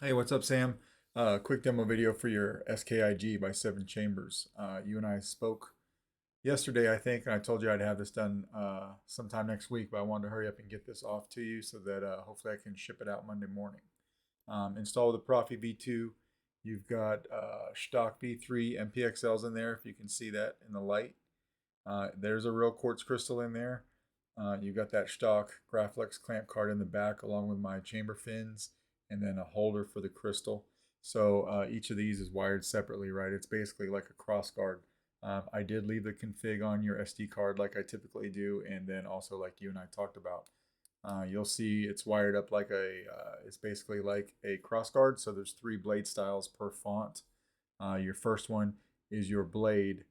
Hey, what's up, Sam? Quick demo video for your SKIG by 7 Chambers. You and I spoke yesterday, I think, and I told you I'd have this done sometime next week, but I wanted to hurry up and get this off to you so that hopefully I can ship it out Monday morning. Install the Proffie V2. You've got Shtok V3 NPXLs in there, if you can see that in the light. There's a real quartz crystal in there. You've got that Shtok Graflex clamp card in the back along with my chamber fins and then a holder for the crystal. So each of these is wired separately, right? It's basically like a cross guard. I did leave the config on your SD card like I typically do, and then also like you and I talked about. You'll see it's wired up like it's basically like a cross guard. So there's 3 blade styles per font. Your first one is your blade.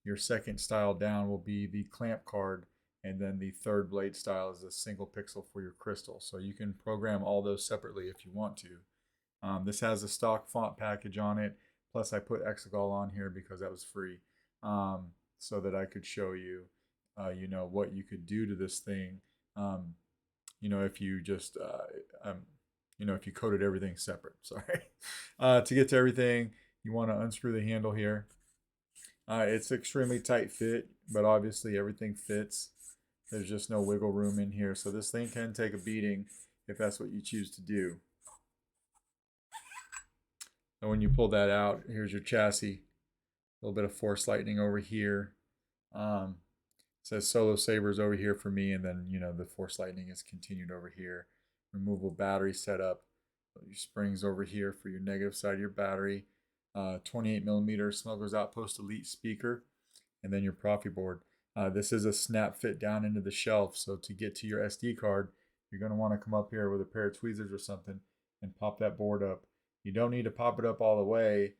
Your second style down will be the clamp card. And then the third blade style is a single pixel for your crystal. So you can program all those separately if you want to. This has a stock font package on it. Plus I put Exegol on here because that was free. So that I could show you, what you could do to this thing. If you just, if you coded everything separate, sorry. To get to everything, you want to unscrew the handle here. It's extremely tight fit, but obviously everything fits. There's just no wiggle room in here. So this thing can take a beating if that's what you choose to do. And when you pull that out, here's your chassis. A little bit of force lightning over here. It says Solo Sabers over here for me, and then the force lightning is continued over here. Removable battery setup. Your springs over here for your negative side of your battery. 28mm Smuggler's Outpost Elite speaker, and then your Proffie board. This is a snap fit down into the shelf, so to get to your SD card, you're going to want to come up here with a pair of tweezers or something and pop that board up. You don't need to pop it up all the way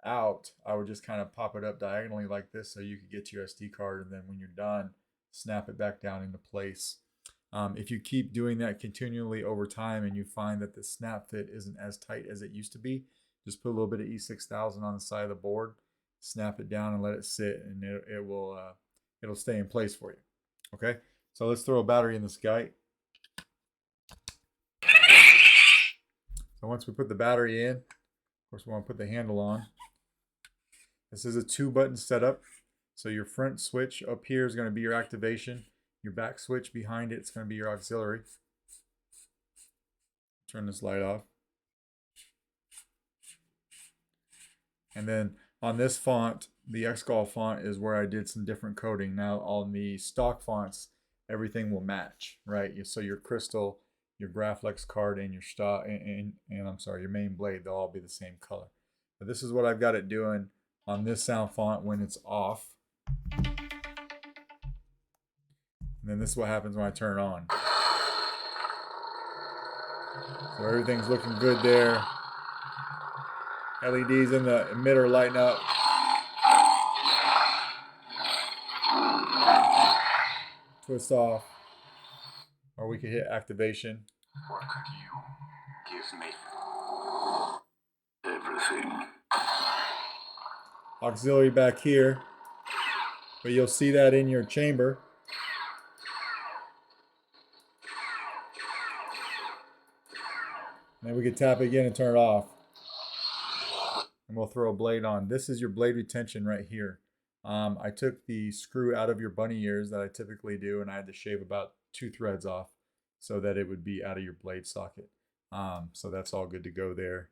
out. I would just kind of pop it up diagonally like this so you could get to your SD card, and then when you're done, snap it back down into place. If you keep doing that continually over time and you find that the snap fit isn't as tight as it used to be, just put a little bit of E6000 on the side of the board, snap it down and let it sit, and it'll stay in place for you. Okay, so let's throw a battery in this guy. So once we put the battery in, of course we want to put the handle on. This is a 2-button setup. So your front switch up here is going to be your activation. Your back switch behind it is going to be your auxiliary. Turn this light off. And then on this font, the Exegol font is where I did some different coding. Now on the stock fonts, everything will match, right? So your crystal, your Graflex card, and your stock, and I'm sorry, your main blade, they'll all be the same color. But this is what I've got it doing on this sound font when it's off. And then this is what happens when I turn it on. So everything's looking good there. LEDs in the emitter lighting up. Twist off. Or we could hit activation. What could you give me? Everything. Auxiliary back here. But you'll see that in your chamber. And then we can tap it again and turn it off. And we'll throw a blade on. This is your blade retention right here. I took the screw out of your bunny ears that I typically do, and I had to shave about 2 threads off so that it would be out of your blade socket. So that's all good to go there.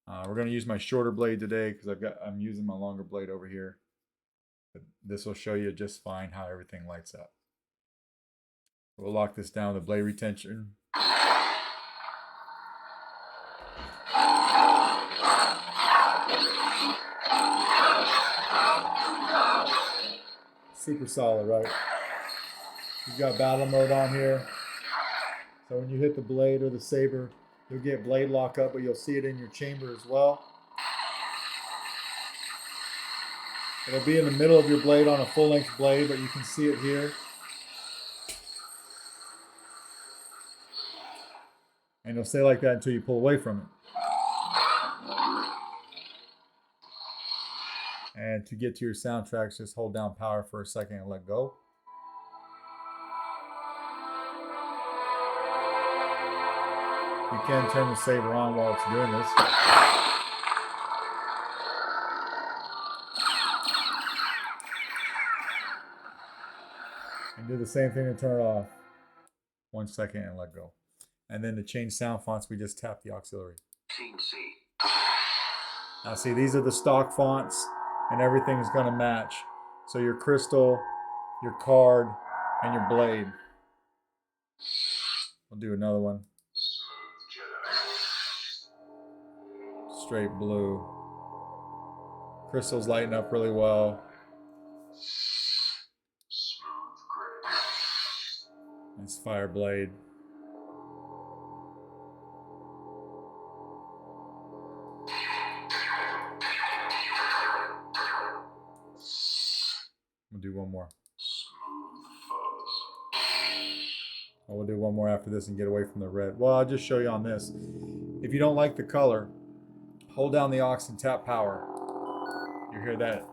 We're going to use my shorter blade today because I'm using my longer blade over here. But this will show you just fine how everything lights up. We'll lock this down with blade retention. Super solid, right? You've got battle mode on here. So when you hit the blade or the saber, you'll get blade lock up, but you'll see it in your chamber as well. It'll be in the middle of your blade on a full-length blade, but you can see it here. And it'll stay like that until you pull away from it. And to get to your soundtracks, just hold down power for a second and let go. You can turn the saber on while it's doing this. And do the same thing to turn it off. 1 second and let go. And then to change sound fonts, we just tap the auxiliary. Now see, these are the stock fonts and everything's gonna match. So your crystal, your card, and your blade. We'll do another one. Straight blue. Crystals lighten up really well. Nice fire blade. We'll do one more. Oh, we'll do one more after this and get away from the red. Well, I'll just show you on this. If you don't like the color, hold down the aux and tap power. You hear that?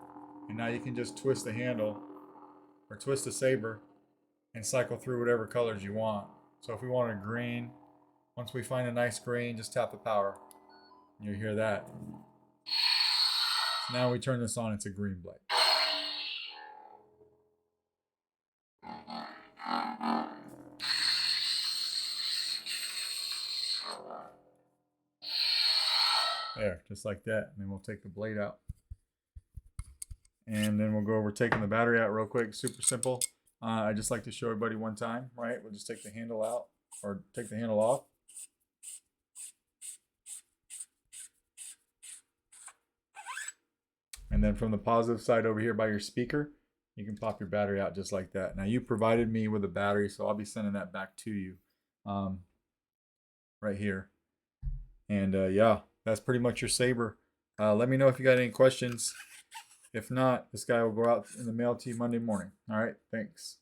And now you can just twist the handle or twist the saber and cycle through whatever colors you want. So if we want a green, once we find a nice green, just tap the power. You hear that. So now we turn this on, it's a green blade. There, just like that. And then we'll take the blade out. And then we'll go over taking the battery out real quick. Super simple. I just like to show everybody one time, right? We'll just take the handle out or take the handle off. And then from the positive side over here by your speaker, you can pop your battery out just like that. Now you provided me with a battery, so I'll be sending that back to you right here. And yeah, that's pretty much your saber. Let me know if you got any questions. If not, this guy will go out in the mail to you Monday morning. All right, thanks.